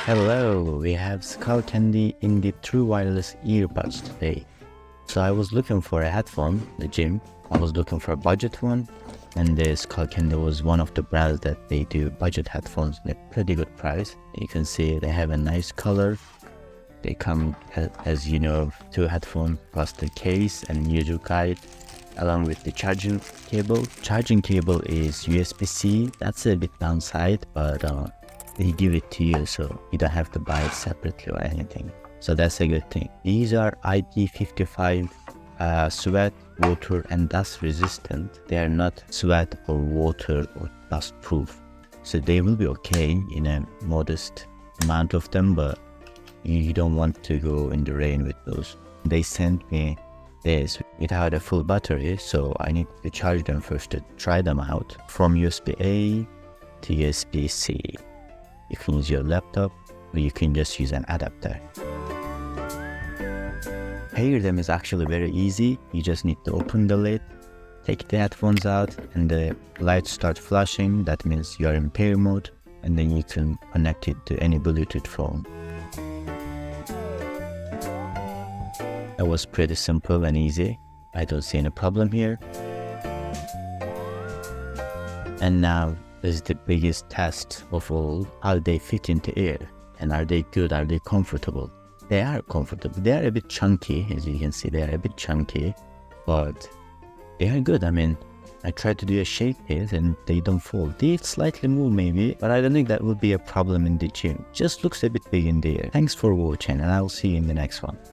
Hello, we have Skullcandy Indy True Wireless Earbuds today. So I was looking for a headphone, the gym. I was looking for a budget one, and the Skullcandy was one of the brands that they do budget headphones at a pretty good price. You can see they have a nice color. They come, as you know, two headphones plus the case and user guide, along with the charging cable. Charging cable is USB-C. That's a bit downside, but they give it to you, so you don't have to buy it separately or anything. So that's a good thing. These are IP55 sweat, water and dust resistant. They are not sweat or water or dust proof. So they will be okay in a modest amount of them, but you don't want to go in the rain with those. They sent me this without a full battery, so I need to charge them first to try them out. From USB-A to USB-C. You can use your laptop, or you can just use an adapter. Pair them is actually very easy. You just need to open the lid, take the headphones out, and the lights start flashing. That means you are in pair mode, and then you can connect it to any Bluetooth phone. That was pretty simple and easy. I don't see any problem here. And now is the biggest test of all, how they fit into air, and are they good, are they comfortable? They are comfortable. They are a bit chunky, as you can see, they are a bit chunky, but they are good. I mean, I tried to do a shake test and they don't fall. They slightly move maybe, but I don't think that would be a problem in the gym. Just looks a bit big in the air. Thanks for watching, and I'll see you in the next one.